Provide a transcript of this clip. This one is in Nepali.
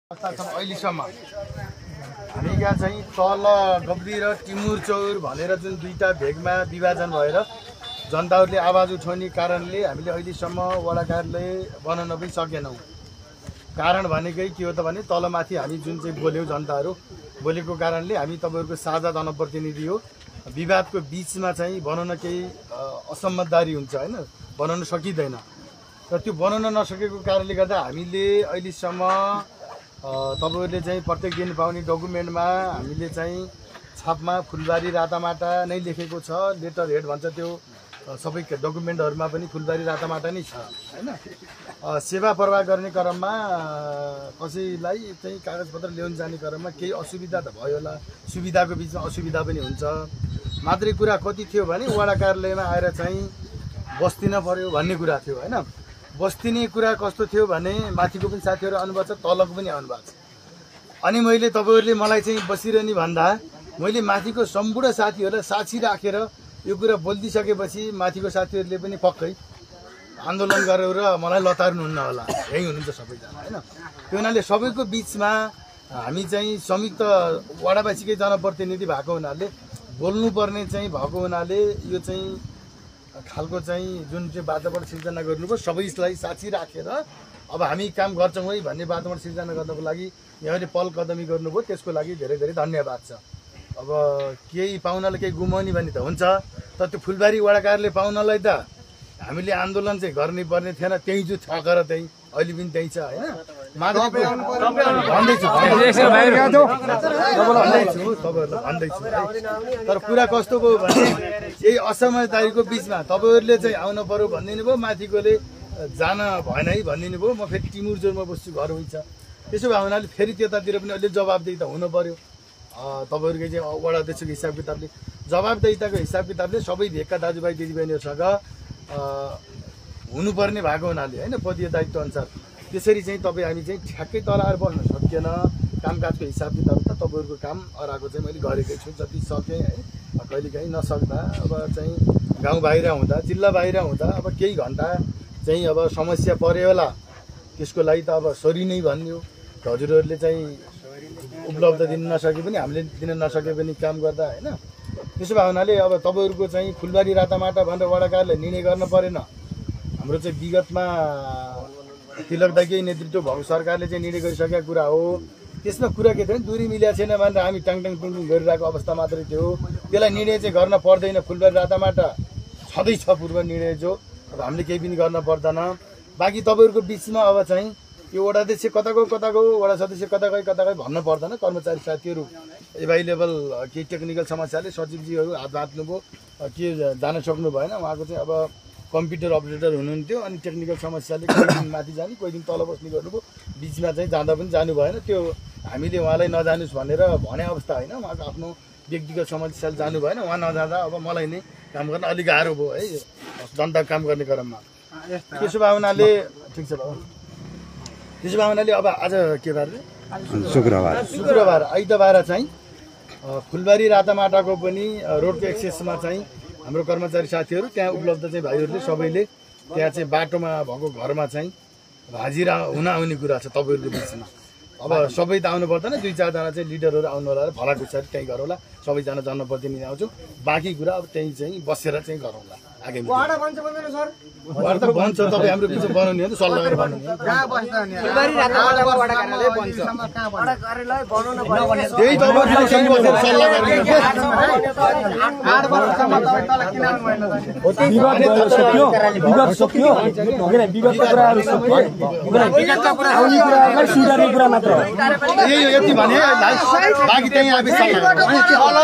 अहिलेसम्म हामी यहाँ चाहिँ तल गब्री र टिमुर चौर भनेर जुन दुईटा भेगमा विभाजन भएर जनताहरूले आवाज उठाउने कारणले हामीले अहिलेसम्म वडा कार्यालय बनाउन पनि सकेनौँ। कारण भनेकै के हो त भने तलमाथि हामी जुन चाहिँ बोल्यौँ जनताहरू बोलेको कारणले हामी तपाईँहरूको साझा जनप्रतिनिधि हो। विवादको बिचमा चाहिँ बनाउन केही असम्मतदारी हुन्छ हैन, बनाउन सकिँदैन र त्यो बनाउन नसकेको कारणले गर्दा हामीले अहिलेसम्म तपाईहरुले चाहिँ प्रत्येक दिन पाउने डकुमेन्टमा हामीले चाहिँ छापमा फुलबारी रातामाटा नै लेखेको छ। लेटर हेड भन्छ त्यो सबै डकुमेन्टहरुमा पनि फुलबारी रातामाटा नै छ हैन। सेवा प्रवाह गर्ने क्रममा कसैलाई चाहिँ कागजपत्र ल्याउन जाने क्रममा केही असुविधा त भयो होला, सुविधाको बीचमा असुविधा पनि हुन्छ। मात्रै कुरा कति थियो भने वडा कार्यालयमा आएर चाहिँ बस्दिन पर्यो भन्ने कुरा थियो हैन। बस्तिने कुरा कस्तो थियो भने माथिको पनि साथीहरु आउनुभएको छ, तलको पनि आउनुभएको छ। अनि मैले तपाईहरुले मलाई चाहिँ बसिरहने भन्दा मैले माथिको सम्पूर्ण साथीहरुलाई साक्षी राखेर यो कुरा बोल्दिसकेपछि माथिको साथीहरुले पनि पक्कै आन्दोलन गरेर मलाई लतार्नुहुन्न होला, यही हुनुहुन्छ सबैजना हैन। त्यो हुनाले सबैको बीचमा हामी चाहिँ संयुक्त वडावासीकै जनप्रतिनिधि भएको हुनाले बोल्नुपर्ने चाहिँ भएको हुनाले यो चाहिँ खालको चाहिँ जुन चाहिँ वातावरण सिर्जना गर्नुभयो सबैलाई साक्षी राखेर अब हामी काम गर्छौँ है भन्ने वातावरण सिर्जना गर्नको लागि यहाँले पहल कदमी गर्नुभयो, त्यसको लागि धेरै धेरै धन्यवाद छ। अब केही पाउनलाई केही गुमाउने भन्ने त हुन्छ, तर त्यो फुलबारी वडा कार्यालय पाउनलाई त हामीले आन्दोलन चाहिँ गर्नै पर्ने थिएन। त्यही जो थकर त्यही अहिले पनि त्यही छ हैन। भन्दैछु तर कुरा कस्तो भयो भने यही असमझदारीको बीचमा तपाईहरुले चाहिँ आउनु पर्यो भनिदिनु भयो, माथिकोले जान भएन है भनिदिनु भयो। म फेरि टिमुर जोरमा बस्छु, घर हुन्छ। त्यसो भए हुनाले फेरि त्यतातिर पनि अलि जवाबदेही त हुनु पर्यो। तपाईहरुकै चाहिँ वडा अध्यक्षको हिसाब किताबले जवाबदेहिताको हिसाब किताबले सबै भेगका दाजुभाइ दिदीबहिनीहरुसँग हुनुपर्ने भएको हुनाले हैन, पदीय दायित्व अनुसार त्यसरी चाहिँ तपाईँ हामी चाहिँ ठ्याक्कै तल आएर बस्न सकिएन। कामकाजको हिसाब किताब त तपाईहरुको काम अराको चाहिँ मैले गरेकै छु जति सकेँ है। कहिलेकाहीँ नसक्दा अब चाहिँ गाउँ बाहिर हुँदा जिल्ला बाहिर हुँदा अब केही घन्टा चाहिँ अब समस्या पर्यो होला, त्यसको लागि त अब सरी नै भन्यो। हजुरहरूले चाहिँ उपलब्ध दिन नसके पनि हामीले दिन नसके पनि काम गर्दा हैन। त्यसो भए हुनाले अब तपाईहरुको चाहिँ फुलबारी रातामाटा भनेर वडा कार्यालय निर्णय गर्न परेन। हाम्रो चाहिँ विगतमा तिलक दाइकै नेतृत्व भएको सरकारले चाहिँ निर्णय गरिसकेको कुरा हो। त्यसमा कुरा के थियो भने दूरी मिल्या छैन भनेर हामी टाङटाङ टुङटुङ गरिरहेको अवस्था मात्रै थियो। त्यसलाई निर्णय चाहिँ गर्न पर्दैन। फुलबारी रातामाटा छँदैछ पूर्व निर्णय जो, अब हामीले केही पनि गर्न पर्दैन। बाँकी तपाईहरुको बीचमा अब चाहिँ यो वडा अध्यक्ष कता गयो वडा सदस्य कता गयो भन्न पर्दैन। कर्मचारी साथीहरु एभाइलेबल केही टेक्निकल समस्याले सचिवजीहरु हात बाँध्नुभयो, के जान सक्नु भएन। उहाँको चाहिँ अब कम्प्युटर अपरेटर हुनुहुन्थ्यो, अनि टेक्निकल समस्याले कोही दिन माथि जाने कोही दिन तल बस्ने गर्नुभयो। बिचमा चाहिँ जाँदा पनि जानु भएन। त्यो हामीले उहाँलाई नजानुस् भनेर भने अवस्था होइन, उहाँको आफ्नो व्यक्तिगत समस्याले जानु भएन। उहाँ नजाँदा अब मलाई नै काम गर्न अलिक गाह्रो भयो है जनताको काम गर्ने क्रममा। त्यसो भए हुनाले ठिक छ बाबु। त्यसो भए हुनाले अब आज के बार शुक्रबार आइतबार चाहिँ फुलबारी रातामाटाको पनि रोडको एक्सेसमा चाहिँ हाम्रो कर्मचारी साथीहरु त्यहाँ उपलब्ध चाहिँ भाइहरुले सबैले त्यहाँ चाहिँ बाटोमा भएको घरमा चाहिँ हाजिरा हुन आउने कुरा छ तपाईहरुको बीचमा। अब सबै त आउनु पर्दैन, 2-4 जना चाहिँ लिडरहरु आउनु होला, भलाकुसारी त्यही गरौँला। सबैजना जनप्रतिनिधि आउँछौँ, बाँकी कुरा अब त्यही चाहिँ बसेर चाहिँ गरौँला। आगामी वडा बन्छ भन्दैन सर, वडा त बन्छ। तपाईँ हाम्रो बिचमा बनाउने हो नि, सल्लाह गरेर बनाउने। कहाँ बस्छ नि फुलबारी रातामाटाको वडा कार्यालय बन्छ, वडा कार्यालय बनाउन पर्ने त्यही तपाईहरुले सँगै बसेर सल्लाह गर्ने। 8 वर्षसम्म तपाईँ तल किन आउनु भएन त? विवाद सक्यो होइन, विवादको कुराहरु सक्यो, विवादको कुरा आउने कुराहरुलाई सुधार्ने कुरा मात्र हो। यति भने बाँकी त्यही आफै सल्लाह गर्नु।